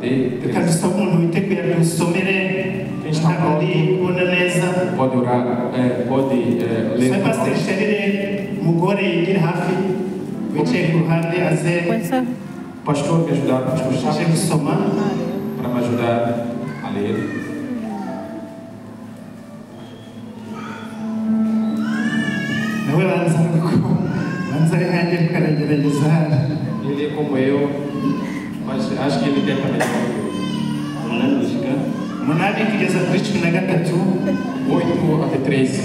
Reka dusaba umuntu witeguye dusomere ntabwo ubona neza. Pode orar, pode ler. Sai Pastor Sherire mugore yigira hafi wicaye ku ruhande aze Pastor, me ajudar, Pastor aje Chaves, gusoma. para me ajudar a ler. Nawe banza ari hanjye tukaragerageza hano. Ele é como eu, mas acho que ele tem também. Umunani kugeza kuri 13. 8 até 13.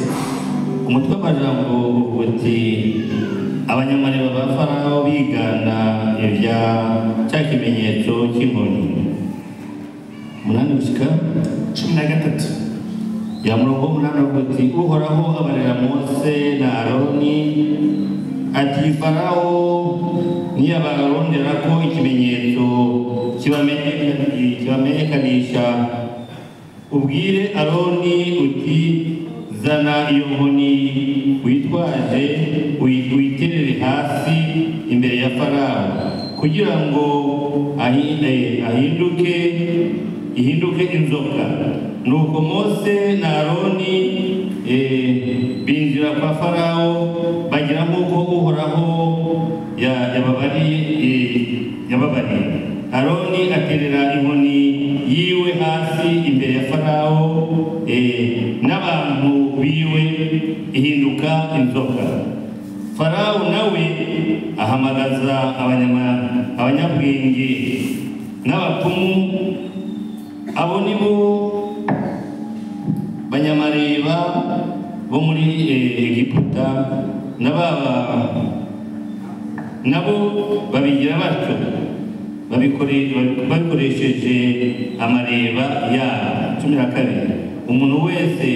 Umutwe w'amajambo uti abanyamareba ba Farawo bigana ibya cya kimenyetso cy'inkoni. 13. Ya murongo munani uti Uhoraho abarera Mose na Aroni ati Farawo niyabarondera ko ikimenyetso kibamenyekanisha ubwire Aroni uti zana iyo nkoni witwaje uyiterere hasi imbere ya Farawo kugira ngo ihinduke inzoka. Nuko Mose na Aroni binjira kwa Farawo bagira nk'uko Uhoraho yababariye. Aroni aterera inkoni yiwe hasi imbere ya Farawo n'abantu biwe ihinduka inzoka. Farawo nawe ahamagaza abanyabwenge n'abapfumu, abo ni bo banyamareba bo muri Egiputa, nabo babigira batyo babikoresheje amareba yabo. 12. Umuntu wese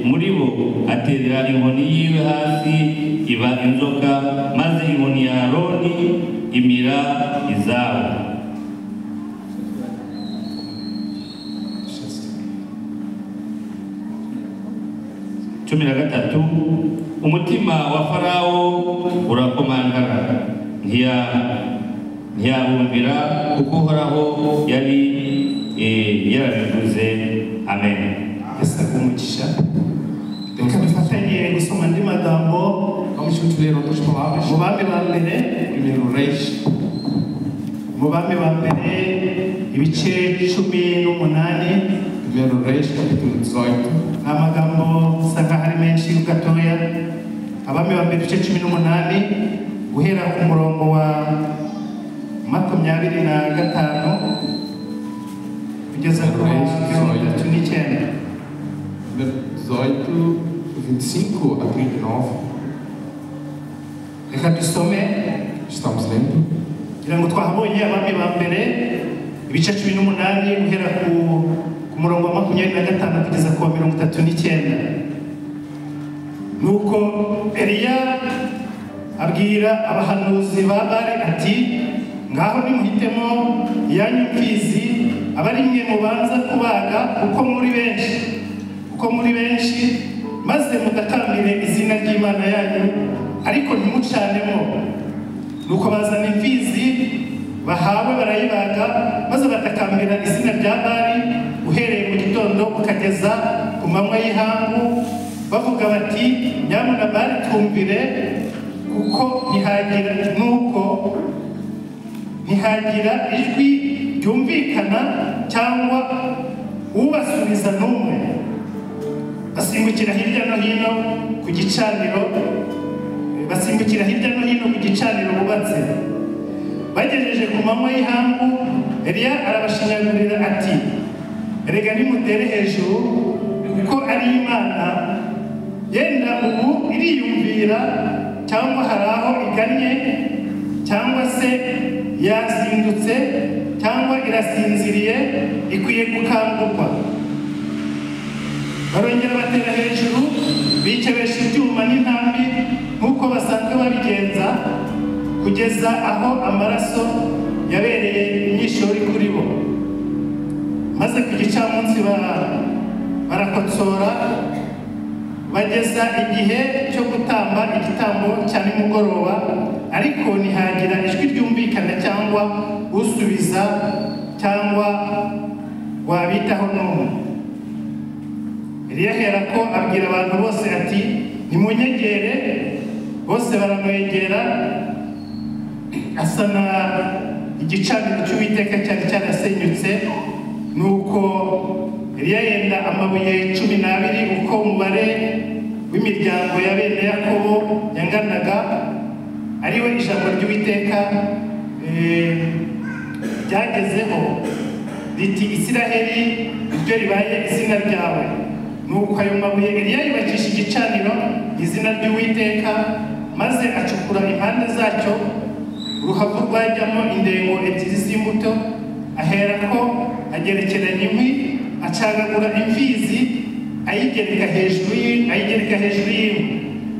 muri bo aterera inkoni yiwe hasi iba inzoka, maze inkoni ya Aroni imira izabo. 13. Umutima wa Farawo urakomangara ntiyabumvira kuko Uhoraho yari yarabivuze. Amen. Essa umugisha. Reka dufatanye gusoma andi magambo. Vamos juntos ler outras palavras. Mu bami ba mbere, Primeiro Reis, mu bami ba mbere ibice 18. Primeiro Reis, capítulo 18. Amagambo sanga hari menshi gatoya. Abami ba mbere ibice 18 guhera ku murongo wa 25 kugeza ku wa 39. Primeiro 18, 25 a 39. Reka dusome. Estamos lendo. Kugira ngo twahabonye abami ba mbere ibice 18 guhera ku murongo wa 25 kugeza ku wa 39. Nuko Eliya abwira abahanuzi ba Bali ati ngaho nimuhitemo yanyu mfizi abari mwe mubanza kubaga kuko muri benshi maze mutakambire izina ry'Imana yanyu ariko ntimucanemo. Nuko bazana imfizi bahawe barayibaga maze batakambira izina rya Bali uhereye mu gitondo ukageza ku manywa y'ihangu bavuga bati nyamuna Bali twumvire kuko ntihagira ijwi ryumvikana cyangwa ubasubiza n'umwe. Basimbukira hirya no hino ku gicaniro bubatse. Bagejeje ku manywa y'ihangu Eliya arabashinyagurira ati erega nimutere hejuru kuko ari Imana yenda ubu iriyumvira cyangwa hari aho igannye cyangwa se yazindutse cyangwa irasinziriye ikwiye gukangurwa. Barongera batera hejuru bikebesha ibyuma n'intambi nk'uko basanzwe babigenza kugeza aho amaraso yabereye imyishori kuri bo. Maze ku gicamunsi barakotsora bageza igihe cyo gutamba igitambo cya nimugoroba, ariko ntihagira ijwi ryumvikana cyangwa usubiza cyangwa wabitaho n'umwe. Eliya aherako abwira abantu bose ati nimunyegere. Bose baramwegera, asana igicaniro cy'Uwiteka cyari cyarasenyutse, nuko Eliya yenda amabuye 12 uko umubare w'imiryango ya bene Yakobo yanganaga, ariwe ijambo ry'Uwiteka ryagezeho riti Isiraheli iryo ribaye izina ryawe. Nuko ayo mabuye Eliya yubakisha igicaniro izina ry'Uwiteka, maze acukura impande zacyo uruhavu rwajyamo indengo 2 z'imbuto, aherako agerekeranya inkwi, acagagura imfizi ayigereka hejuru y'inkwi,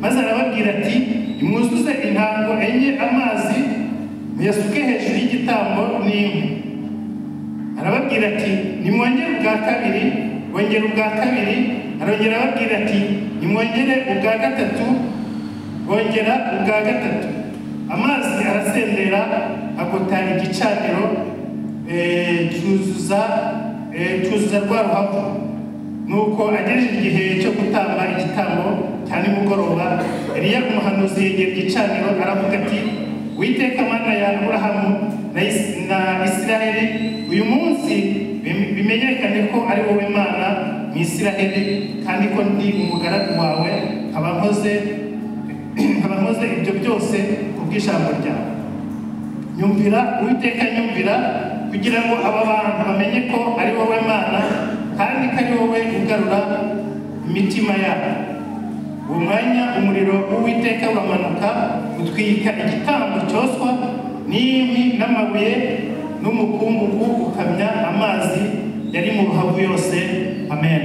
maze arababwira ati nimwuzuze intango enye amazi muyasuke hejuru y'igitambo n'inkwi. Arababwira ati nimwongere ubwa kabiri, bongera ubwa kabiri. Arongera ababwira ati nimwongere ubwa gatatu, bongera ubwa gatatu. Amazi arasendera agota igicaniro, cyuzuza rwa ruhavu. Nuko agejeje igihe cyo gutamba igitambo cya nimugoroba, Eliya umuhanuzi yegera igicaniro aravuga ati Uwiteka Mana ya Aburahamu na Isiraheli, uyu munsi bimenyekane ko ari wowe Mana mu Isiraheli, kandi ko ndi umugaragu wawe, nkaba nkoze ibyo byose kubw'ijambo ryawe. Nyumvira Uwiteka, nyumvira, kugira ngo aba bantu bamenye ko ari wowe Mana, kandi ko ari wowe ugarura imitima yabo. Uwo mwanya umuriro w'Uwiteka uramanuka utwika igitambo cyoswa n'inkwi n'amabuye, n'umukungugu ukamya amazi yari mu ruhavu yose. Amen.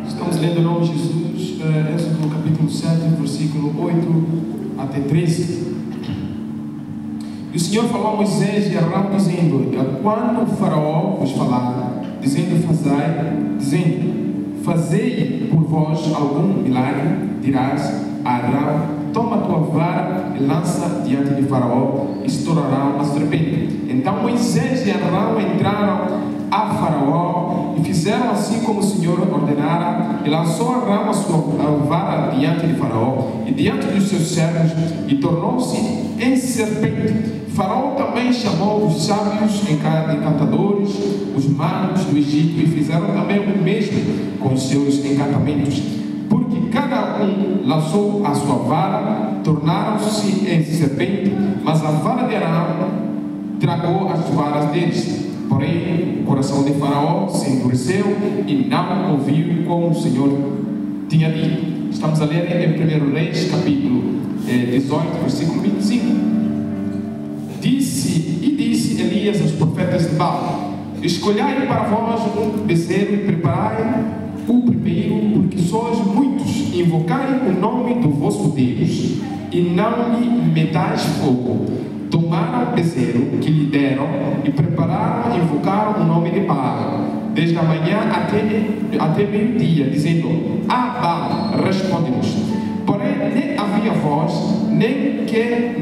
Estamos lendo o nome de Jesus, Êxodo capítulo 7, versículo 8 até 13. E o Senhor falou a Moisés e Arão, dizendo: quando o faraó vos falar, dizendo: fazei por vós algum milagre, dirás a Arão: toma a tua vara e lança diante de faraó, e se tornará uma serpente. Então Moisés e Arão entraram a faraó e fizeram assim como o Senhor ordenara, e lançou Arão a sua vara diante de faraó e diante dos seus servos, e tornou-se em serpente. Faraó também chamou os sábios encantadores, os magos do Egito, e fizeram também o mesmo com os seus encantamentos. Porque cada um lançou a sua vara, tornaram-se em serpente, mas a vara de Arão tragou as varas deles. Porém, o coração de Faraó se endureceu e não ouviu como o Senhor tinha dito. Estamos a ler em 1 Reis, capítulo 18, versículo 25. Disse Elias aos profetas de Baal: escolhei para vós um bezerro e preparai o primeiro, porque sois muitos. Invocai o nome do vosso Deus e não lhe metais fogo. Tomaram o bezerro que lhe deram e prepararam e invocaram o nome de Baal, desde a manhã até meio-dia, dizendo: Baal, responde-nos. Porém, nem havia voz, nem quem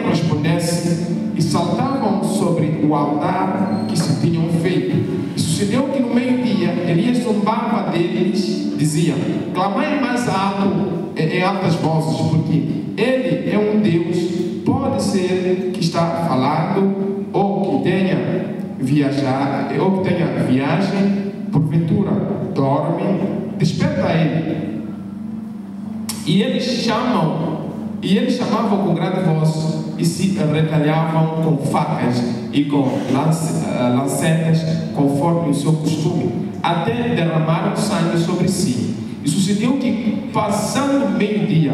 respondesse, e saltavam sobre o altar que se tinham feito. E sucedeu que no meio-dia Elias zombava deles, dizia: clamai mais alto, em altas vozes, porque ele é um Deus. Pode ser que está falando, ou que tenha viagem, porventura dorme, desperta ele. E eles chamavam com grande voz e se retalhavam com facas e com lancetas, conforme o seu costume, até derramaram sangue sobre si. E sucedeu que, passando meio-dia,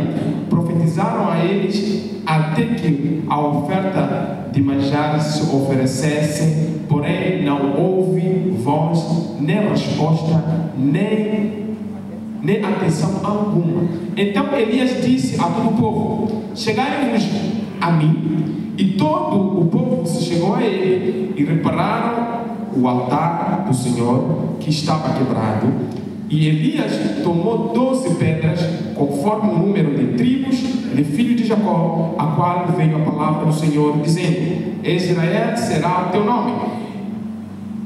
profetizaram a eles até que a oferta de manjar se oferecesse, porém não houve voz, nem resposta, nem atenção alguma. Então Elias disse a todo o povo: chegai-vos a mim. E todo o povo se chegou a ele, e repararam o altar do Senhor que estava quebrado. E Elias tomou 12 pedras, conforme o número de tribos de filho de Jacó, a qual veio a palavra do Senhor, dizendo: Israel será o teu nome.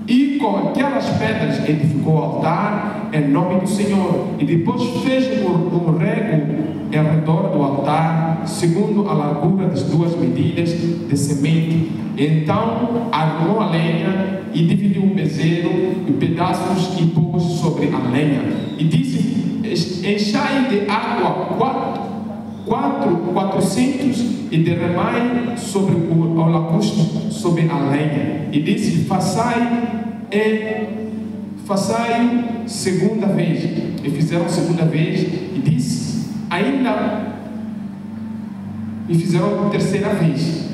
E E com aquelas pedras edificou o altar em nome do Senhor. E depois fez um rego ao redor do altar, segundo a largura das 2 medidas de semente. Então armou a lenha e dividiu o bezerro em pedaços e pôs sobre a lenha. E disse: enchai de água 400 e derramai sobre o holocausto, sobre a lenha. E disse: façai segunda vez. E fizeram segunda vez. E disse: e fizeram terceira vez.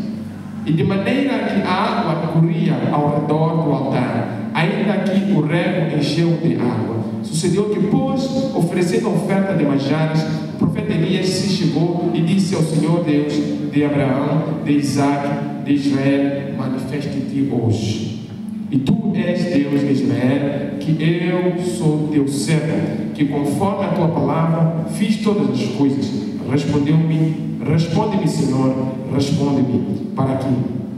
E de maneira que a água corria ao redor do altar, ainda que o rego encheu de água. Sucedeu que, pois, oferecendo oferta de manjares, o profeta Elias se chegou e disse ao Senhor Deus de Abraão, de Isaac, de Israel: manifeste-te hoje. E tu és Deus de Israel, que eu sou teu servo, que conforme a tua palavra fiz todas as coisas. Responde-me, Senhor, responde-me, para que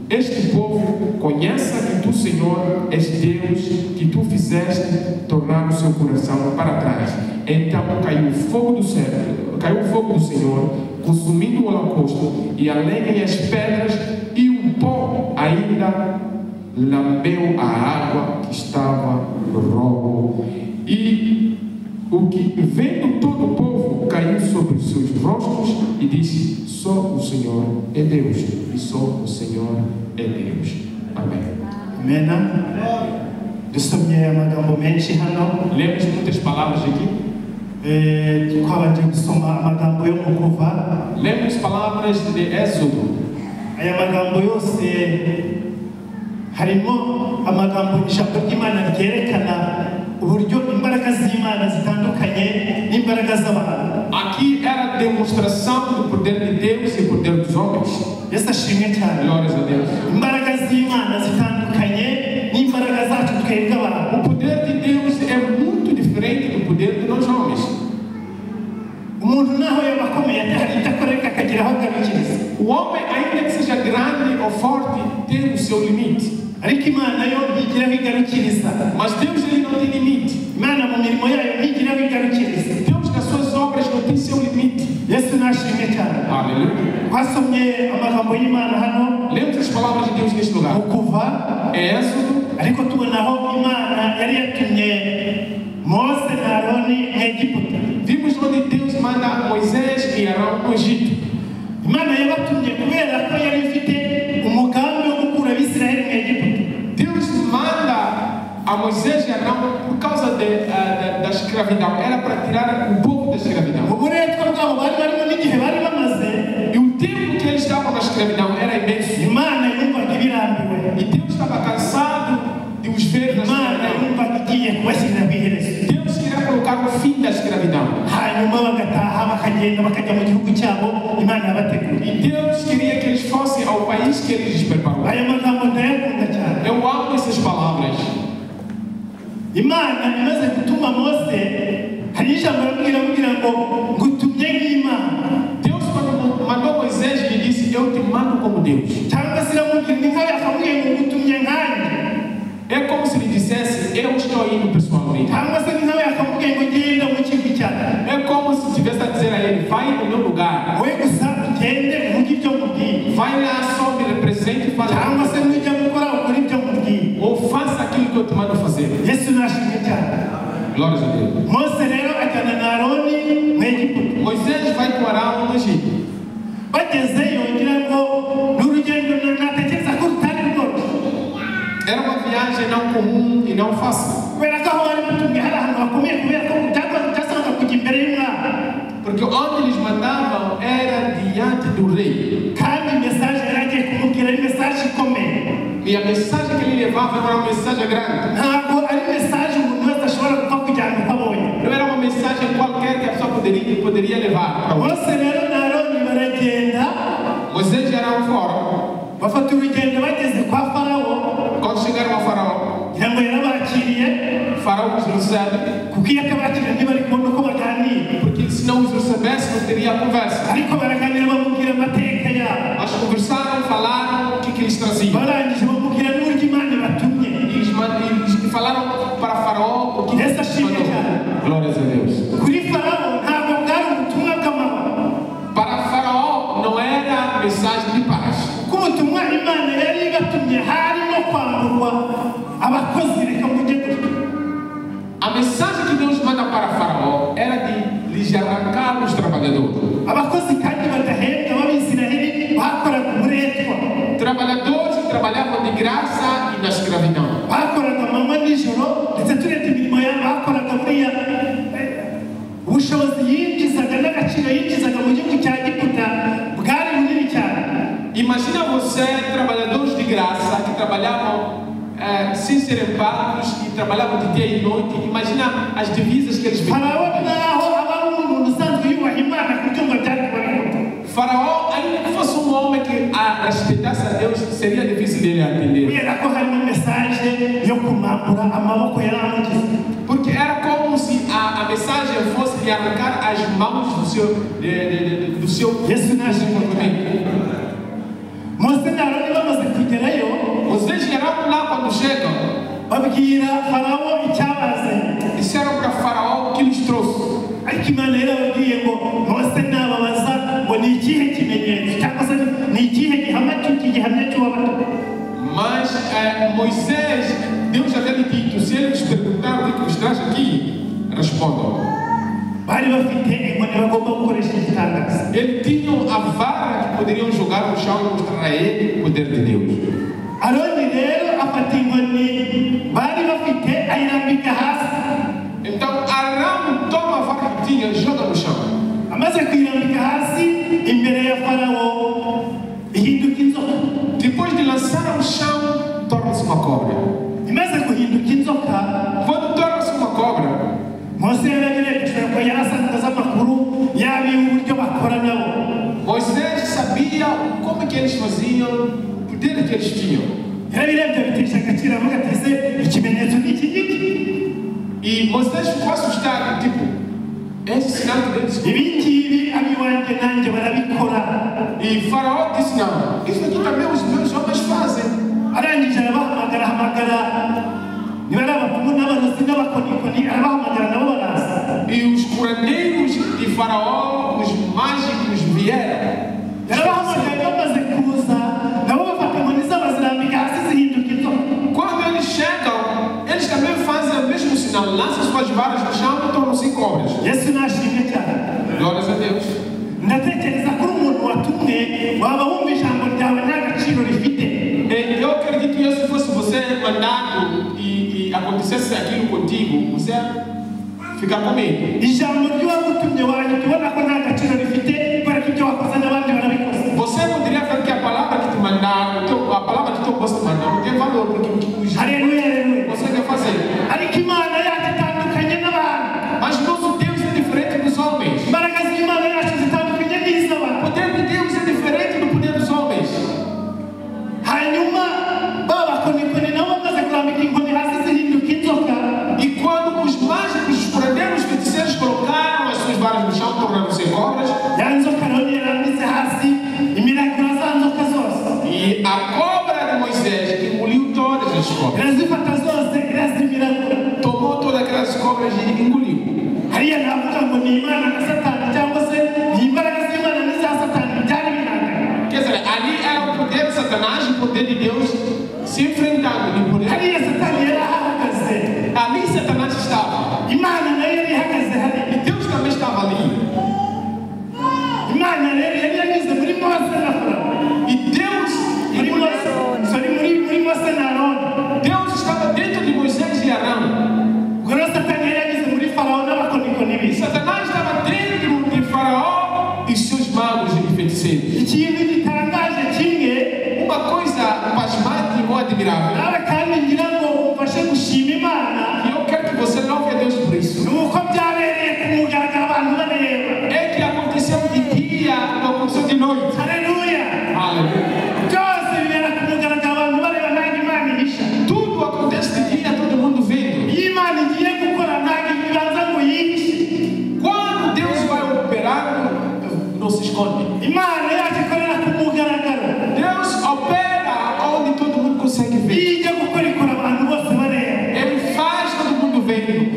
este povo conheça que tu, Senhor, és Deus, que tu fizeste tornar o seu coração para trás. Então caiu o fogo do Senhor, consumindo o holocausto, e a lenha e as pedras, e o pó ainda lambeu a água que estava no rogo. E o que, vendo todo o povo, caiu sobre os seus rostos e disse: só o Senhor é Deus, e só o Senhor é Deus. Amém. Amém. Dusomye amagambo menshi hano. Lemos muitas palavras aqui. Twabanje gusoma amagambo yo mu Kuva. Lemos palavras de Êxodo. Aya magambo yose harimo amagambo ijambo ry'Imana ryerekana uburyo imbaraga z'Imana zitandukanye n'imbaraga z'abantu. Aqui era a demonstração do poder de Deus e do poder dos homens. Yesu ashimwe cyane. Glórias a Deus. Imbaraga z'Imana zitandukanye n'imbaraga zacu twebwe abantu. O poder de Deus é muito diferente do poder de nós homens. Umuntu naho yabakomeye hari itakoreka akagira aho garukiriza. O homem, ainda que seja grande ou forte, tem o seu limite. Ariko Imana yo ntigira aho igarukiriza. Mas Deus, ele não tem limite. Imana mu mirimo yayo ntigira aho igarukiriza. Deus, nas suas obras, não tem seu limite. Yesu nashimwe cyane. Aleluia. Twasomye amagambo y'Imana hano. Lemos as palavras de Deus neste lugar. Mu Kuva. Êxodo. Ariko tubona aho Imana yari yatumye Mose na Aroni mu Egiputa. Vimos onde Deus manda Moisés e Arão no Egito. Imana yabatumye kubera ko yari ifite umugambi wo gukura Abisirayeli mu Egiputa. Deus manda a Moisés e Arão por causa da escravidão. Era para tirar o povo da escravidão. Uburetwa bwabo bari barimo n'igihe bari bamaze. E o tempo que eles estavam na escravidão era imenso. Imana yumvaga ibirambiwe. E Deus estava cansado de os ver na Imana escravidão. yumvaga igiye kubashyirira ku iherezo. Deus queria colocar o fim da escravidão. Hanyuma bagataha bakagenda bakajya mu gihugu cyabo Imana yabateguriye. E Deus queria que eles fossem ao país que Ele lhes preparou. Aya magambo ndayakunda cyane. Eu amo essas palavras. Imana imaze gutuma Mose, hari ijambo aramubwira ngo ngutumye nk'Imana. Deus, quando mandou Moisés, lhe disse: eu te mando como Deus. Cyangwa se aramubwira ni nkaho yakamubwiye ngo ngutumye nkanjye. É como se ele dissesse: eu estou indo pessoalmente. Cyangwa se ni nkaho yakamubwiye ngo genda mu kigo cyawe. É como se tivesse a dizer a ele: vai no meu lugar. Wowe gusa ugende uvuge ibyo mubwiye. Vai lá, só me represente e fale. Cyangwa se nujya gukora ukora ibyo mubwiye. Ou faça aquilo que eu te mando fazer. Yesu nashimwe cyane. Glórias a Deus. Mose rero ajyana na Aroni mu Egiputa. Moisés vai com Arão no Egito. Bagezeyo ngira ngo n'urugendo natekereza ko rutari rworoshye. Era uma viagem não comum e não fácil. Kubera ko aho bari batumye hari ahantu hakomeye kubera ko byasabaga kujya imbere y'umwami. Porque onde eles mandavam era diante do rei. Kandi mensagem yari agiye kumubwira ari mensagem ikomeye. E a mensagem que ele levava era uma mensagem grande. Ntabwo ari mensagem umuntu wese ashobora gupfa kujyana uko abonye. Não era uma mensagem qualquer que a pessoa poderia levar. Mose rero na Aroni baragenda. Moisés e Arão foram. Bafata urugendo bageze kwa Farawo. Quando chegaram a Faraó, ngira ngo yarabakiriye. Faraó os recebe. Kuko iyo akabakira ntibari kubona uko baganira. Porque se não os recebesse, não teria conversa. Ariko baraganira bamubwira amateka yabo. Mas conversaram, falaram o que eles traziam. Barangije bamubwira n'uburyo Imana ibatumye. E eles falaram Glórias a Deus. Kuri Faraó ntabwo bwari ubutumwa bw'amahoro. Para Faraó não era mensagem de paz. Ko ubutumwa Imana yari ibatumye hari no kwamburwa abakozi reka mujye gutya. A mensagem que Deus manda para Faraó era de lhes arrancar os trabalhadores. Abakozi kandi badahembwa b'Abisiraheli bakoraga uburetwa. Trabalhadores que trabalhavam de graça e na escravidão. Bakoraga amanywa n'ijoro ndetse turebye imirimo yabo bakoraga buriya ubushobozi yinjizaga n'agaciro yinjizaga mu gihugu cya Egiputa bwari bunini cyane. Imagina você, trabalhadores de graça que trabalhavam sem serem pagos e trabalhavam de dia e noite. Imagina as divisas que eles vendiam. Faraó, ainda que fosse homem que respeitasse a Deus, seria difícil dele atender. Porque era como se a mensagem fosse de arrancar as mãos do seu Vocês chegaram lá quando chegam. Disseram para Faraó o que lhes trouxe. Mas Moisés, Deus já havia dito, se eles perguntaram o que vos traz aqui, respondam. Eles tinham a vara que poderiam jogar no chão e mostrar a ele o poder de Deus. Então Arão toma a vara que tinha e joga no chão. Depois de lançar ao chão, torna-se uma cobra. Quando torna-se uma cobra, Moisés sabia como que eles faziam, o poder que eles tinham. E Moisés ficou assustado, tipo, esse sinal de Deus. E Faraó disse, não, isso aqui também os meus homens fazem. E os curandeiros de Faraó, os mágicos vieram. Quando eles chegam, eles também fazem o mesmo sinal, lançam suas varas no chão e tornam-se cobras. Glórias a Deus. Eu acredito que se fosse você mandado e acontecesse aquilo contigo, você fica com medo. Você poderia ver que a palavra que te mandaram, a palavra que eu posso te mandar, não tem valor, porque você quer fazer. Mas nosso Deus é diferente dos homens. O poder de Deus é diferente do poder dos homens. E quando os mágicos, os curandeiros, os feiticeiros colocaram as suas varas no chão, tornaram-se cobras. E a cobra de Moisés engoliu todas as cobras. Tomou todas aquelas cobras e engoliu. Quer dizer, ali era o poder de Satanás e o poder de Deus se enfrentando. Ali Satanás estava. E Deus também estava ali. E Deus estava dentro de Moisés e Arão. Satanás estava dentro de Faraó e seus magos e feiticeiros. Uma coisa pasmante e admirável. E eu quero que você louve a Deus por isso. É que aconteceu de dia, não aconteceu de noite. Aleluia. Tudo acontece de dia, todo mundo vendo. Quando Deus vai operar, não se esconde. Deus opera onde todo mundo consegue ver. Ele faz todo mundo vendo.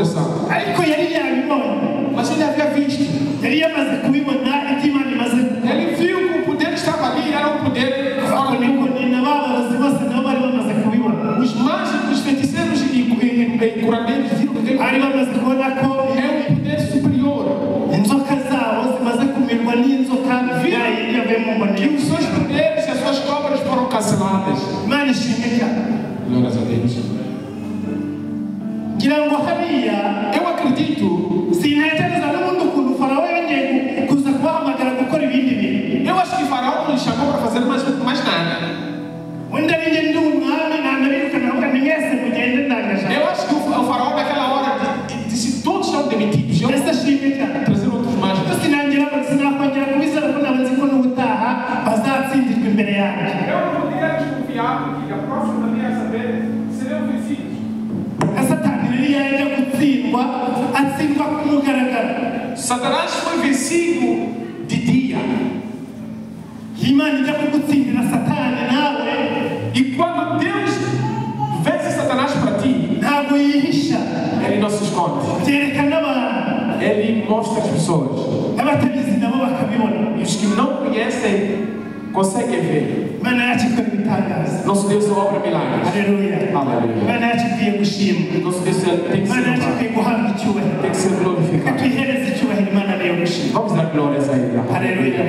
coração. ariko yari yabibonye, Mas ele havia visto. yari yamaze kubibona icyo Imana imaze gukora. Ele viu que o poder que estava ali era um poder fora do comum. Ni n'abarozi bose nabo bari bamaze kubibona, Os mágicos, os feiticeiros e curadeiros viram que bari bamaze kubona ko é um poder superior. inzoka zabo zimaze kumirwa n'inzoka yavuye mu mboni. Que os seus poderes e as suas cobras foram canceladas. Imana ishimwe cyane. Glórias a Deus. Ngira ngo hariya Eu acredito, sintekereza n'ubundi ukuntu Farawo yongeye kuza kubahamagara gukora ibindi bintu. eu acho que Faraó não lhe chamou para fazer mais nada. Wenda ninjye ndi umwami ntabirukana ahubwo ni mwese mugende ndangaje. Eu acho que o Faraó naquela hora disse todos são demitidos. Eu Ese ashimwe cyane. trazer outros mágicos. Sinakongera kubizera ko nabo nzi ko n'ubutaha bazatsindirwa imbere yanjye. Eu não poderia desconfiar que a próxima também ia saber seriam vencidos. Satani rero yajya gutsindwa atsindwa ku mugaragaro. Satanás foi vencido de dia. Imana ijya kugutsindira Satani nawe E quando Deus vence Satanás para ti, ntabwo yihisha, Ele não se esconde. byerekana abantu, Ele mostra as pessoas. n'abatabizi nabo bakabibona. E os que não conhecem conseguem ver. Imana yacu ikora ibitangaza. Nosso Deus obra milagres. Haleluya. Aleluia. Imana yacu ikwiye gushimwa. Nosso Deus tem que Imana ser yacu louvado, ikwiye guhabwa icyubahiro. tem que ser glorificado. Twihereze icyubahiro Imana niyo gushima. Vamos dar glórias a Ele. Haleluya.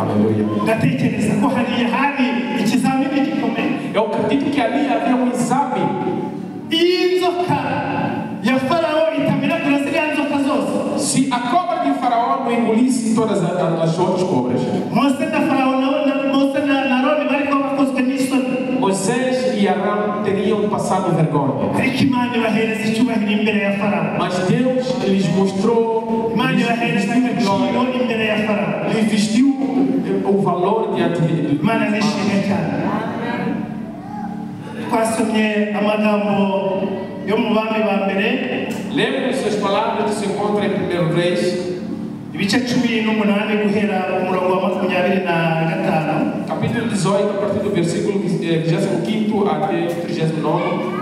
Aleluia. Ndatekereza ko hariya hari ikizamini gikomeye. Eu acredito que ali havia um exame. Iyi nzoka ya Farawo itamiragura ziriya nzoka zose. Se a cobra de Faraó não engolisse todas as outras cobras, Mose na Farawo Mose na Aroni bari ko bakozwe n'isoni. Moisés e Arão teriam passado vergonha. Ariko Imana ibahereza icyubahiro imbere ya Farawo. Mas Deus lhes mostrou, Imana ibahereza agaciro imbere ya Farawo. lhe vestiu o valor diante de Imana nishimye cyane. Twasomye amagambo yo mu bami ba mbere, Lembre-se as palavras que se encontram em 1 Reis, ibice 18 guhera ku murongo wa 25. capítulo 18, a partir do versículo 25 até 39,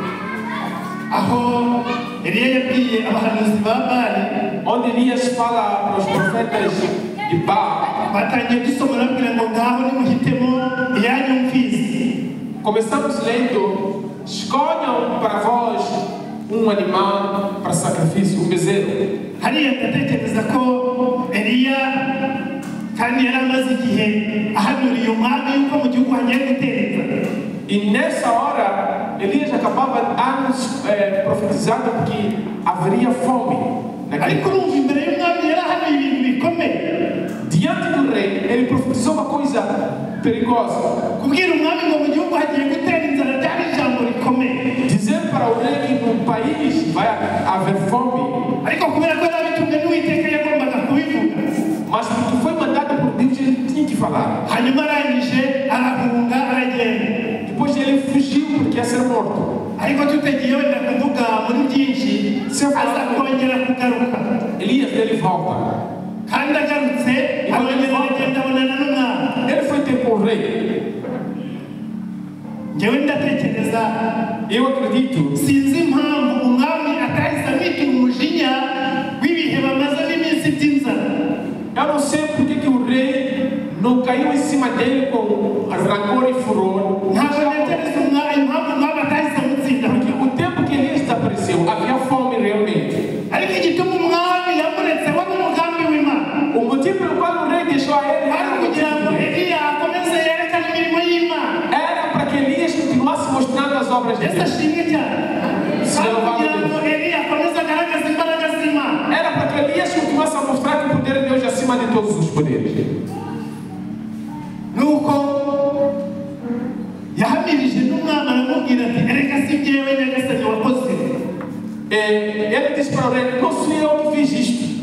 Aho Eliya yabwiye abahanuzi ba Bali, onde Elias fala para os profetas de Baal. batangiye dusoma nabwira ngo ngaho nimuhitemo iyanyu mfizi. Começamos lendo: escolham para vós um animal para sacrifício, um bezerro. Hariya ndatekereza ko Eliya kandi yari amaze igihe ahanuriye umwami yuko mu gihugu hagiye gutereza. E nessa hora, Elias acabava anos profetizando que haveria fome. Ariko urumva imbere y'umwami yari ahanuye ibintu bikomeye. Diante do rei, ele profetizou uma coisa perigosa. Kubwira umwami ngo mu gihugu hagiye gutera inzara byari ijambo rikomeye. Dizer para o rei que no país vai haver fome, Ariko kubera ko yari abitumwe n'Uwiteka yagombaga kubivuga. mas porque foi mandado por Deus, ele tinha que falar. Hanyuma arangije arahunga aragenda. Depois ele fugiu porque ia ser morto. Ariko tutagiye wenda kuvuga muri byinshi, aza kongera kugaruka. Elias, ele volta. Kandi agarutse arongera aragenda abonana n'umwami. Ele foi ter com o rei. Njyewe ndatekereza, Eu acredito, sinzi impamvu umwami atahise amwita umujinya w'ibihe bamaze n'iminsi by'inzara. eu não sei porque que o rei não caiu em cima dele com rancor e furor. Ntabwo ntekereza impamvu umwami atahise amutsinda. Porque o tempo que Elias desapareceu, havia fome realmente. Ariko igituma umwami yamuretse we n'umugambi w'Imana, O motivo pelo qual o rei deixou a ele ari ukugira ngo Eliya akomeze yerekane imirimo y'Imana. era para que Elias continuasse mostrando as obras de Yesu Deus. ashimwe cyane. Ari kugira ngo Eliya akomeze agaragaze imbaraga z'Imana. Era para que Elias continuasse a mostrar que o poder de Deus é acima de todos os poderes. Nuko yahamirije n'umwami aramubwira ati erega si njyewe nyagasani wakoze. Ele disse para o rei: não sou eu que fiz isto.